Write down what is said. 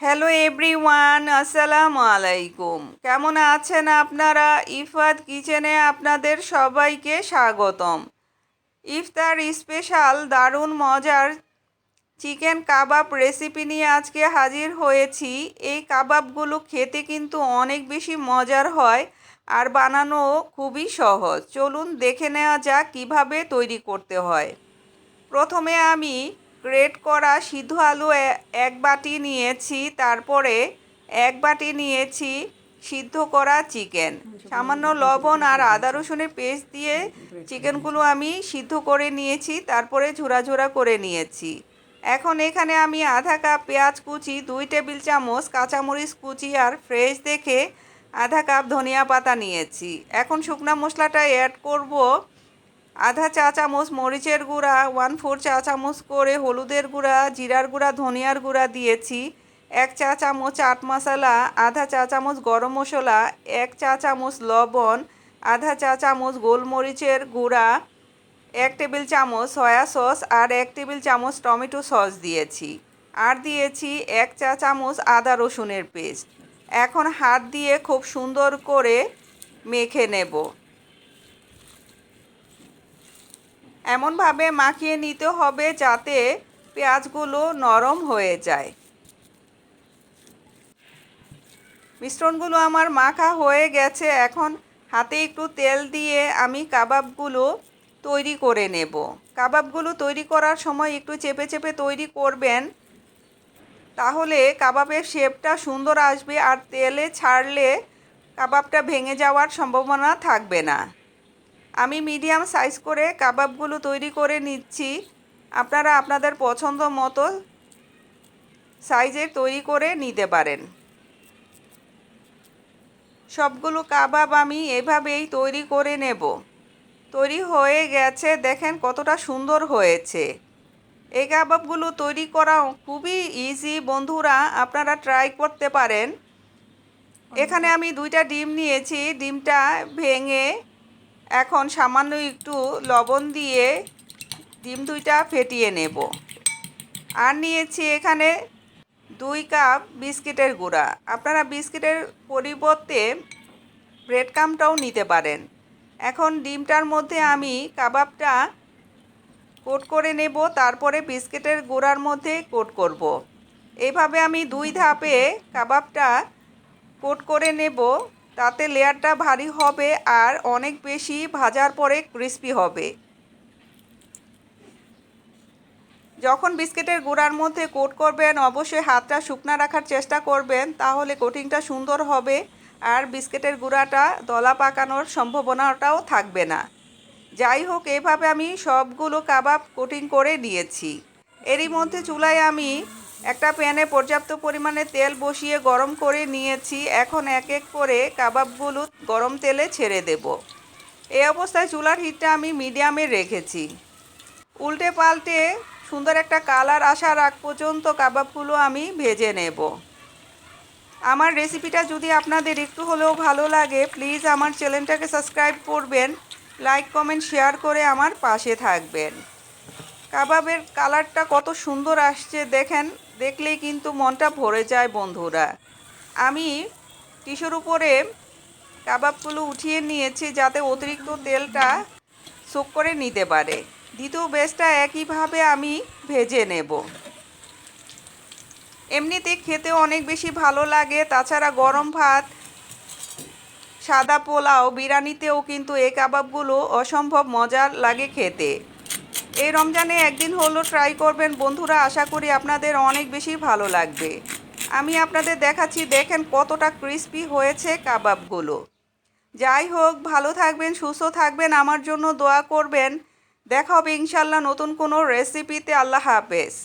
Hello everyone, আসসালামু আলাইকুম। কেমন আছেন আপনারা? ইফাত কিচেনে আপনাদের সবাইকে স্বাগতম। ইফতার স্পেশাল দারুণ মজার চিকেন কাবাব রেসিপি নিয়ে আজকে হাজির হয়েছি। এই কাবাবগুলো খেতে কিন্তু অনেক বেশি মজার হয় আর বানানো খুবই সহজ। চলুন দেখে নেওয়া যাক কীভাবে তৈরি করতে হয়। প্রথমে আমি গ্রেট করা সিদ্ধ আলু এক বাটি নিয়েছি, তারপরে এক বাটি নিয়েছি সিদ্ধ করা চিকেন, সামান্য লবণ আর আদা রসুনের পেস্ট দিয়ে চিকেনগুলো আমি সিদ্ধ করে নিয়েছি, তারপরে ঝোড়া ঝোড়া করে নিয়েছি। এখন এখানে আমি আধা কাপ পেঁয়াজ কুচি, 2 টেবিল চামচ কাঁচামরিচ কুচি আর ফ্রেশ দেখে আধা কাপ ধনিয়া পাতা নিয়েছি। এখন শুকনো মশলাটা অ্যাড করব। আধা চা চামচ মরিচের গুঁড়া, 1/4 চা চামচ করে হলুদের গুঁড়া, জিরার গুঁড়া, ধনিয়ার গুঁড়া দিয়েছি, 1 চা চামচ চাট মশলা, আধা চা চামচ গরম মশলা, 1 চা চামচ লবণ, আধা চা চামচ গোলমরিচের গুঁড়া, 1 টেবিল চামচ সয়া সস আর 1 টেবিল চামচ টমেটো সস দিয়েছি। আর দিয়েছি 1 চা চামচ আদা রসুনের পেস্ট। এখন হাত দিয়ে খুব সুন্দর করে মেখে নেব। এমনভাবে মাখিয়ে নিতে হবে যাতে পেঁয়াজগুলো নরম হয়ে যায়। মিশ্রণগুলো আমার মাখা হয়ে গেছে। এখন হাতে একটু তেল দিয়ে আমি কাবাবগুলো তৈরি করে নেব। কাবাবগুলো তৈরি করার সময় একটু চেপে চেপে তৈরি করবেন, তাহলে কাবাবের শেপটা সুন্দর আসবে আর তেলে ছাড়লে কাবাবটা ভেঙে যাওয়ার সম্ভাবনা থাকবে না। আমি মিডিয়াম সাইজ করে কাবাবগুলো তৈরি করে নিচ্ছি। আপনারা আপনাদের পছন্দ মতো সাইজের তৈরি করে নিতে পারেন। সবগুলো কাবাব আমি এভাবেই তৈরি করে নেব। তৈরি হয়ে গেছে, দেখেন কতটা সুন্দর হয়েছে। এই কাবাবগুলো তৈরি করা খুবই ইজি বন্ধুরা, আপনারা ট্রাই করতে পারেন। এখানে আমি 2টা ডিম নিয়েছি। ডিমটা ভেঙে এখন সামান্য একটু লবণ দিয়ে ডিম 2টা ফেটিয়ে নেব। আর নিয়েছি এখানে 2 কাপ বিস্কিটের গুঁড়া। আপনারা বিস্কিটের পরিবর্তে ব্রেড ক্রাম্বটাও নিতে পারেন। এখন ডিমটার মধ্যে আমি কাবাবটা কোট করে নেব, তারপরে বিস্কিটের গুঁড়ার মধ্যে কোট করব। এইভাবে আমি 2 ধাপে কাবাবটা কোট করে নেব, তাতে লেয়ারটা ভারী হবে আর অনেক বেশি ভাজার পরে ক্রিস্পি হবে। যখন বিস্কিটের গুঁড়ার মধ্যে কোট করবেন অবশ্যই হাতটা শুকনো রাখার চেষ্টা করবেন, তাহলে কোটিংটা সুন্দর হবে আর বিস্কিটের গুঁড়াটা দলা পাকানোর সম্ভাবনাটাও থাকবে না। যাই হোক, এভাবে আমি সবগুলো কাবাব কোটিং করে নিয়েছি। এরই মধ্যে চুলায় আমি একটা প্যানে পর্যাপ্ত পরিমাণে তেল বসিয়ে গরম করে নিয়েছি। এখন এক এক করে কাবাবগুলো গরম তেলে ছেড়ে দেব। এই অবস্থায় চুলার হিটটা আমি মিডিয়ামে রেখেছি। উল্টে পাল্টে সুন্দর একটা কালার আসার আগ পর্যন্ত কাবাবগুলো আমি ভেজে নেব। আমার রেসিপিটা যদি আপনাদের একটু হলেও ভালো লাগে, প্লিজ আমার চ্যানেলটাকে সাবস্ক্রাইব করবেন, লাইক কমেন্ট শেয়ার করে আমার পাশে থাকবেন। কাবাবের কালারটা কত সুন্দর আসছে দেখেন, দেখলেই কিন্তু মনটা ভরে যায় বন্ধুরা। আমি টিস্যুর উপরে কাবাবগুলো উঠিয়ে নিয়েছি যাতে অতিরিক্ত তেলটা সোক করে নিতে পারে। দ্বিতীয় ব্যাচটা একইভাবে আমি ভেজে নেব। এমনিতে খেতে অনেক বেশি ভালো লাগে, তাছাড়া গরম ভাত, সাদা পোলাও, বিরিয়ানিতেও কিন্তু এই কাবাবগুলো অসম্ভব মজার লাগে খেতে। এই রমজানে একদিন হলো ট্রাই করবেন বন্ধুরা, আশা করি আপনাদের অনেক বেশি ভালো লাগবে। আমি আপনাদের দেখাচ্ছি, দেখেন কতটা ক্রিস্পি হয়েছে কাবাবগুলো। যাই হোক, ভালো থাকবেন, সুস্থ থাকবেন, আমার জন্য দোয়া করবেন। দেখা হবে ইনশাল্লাহ নতুন কোনো রেসিপিতে। আল্লাহ হাফেজ।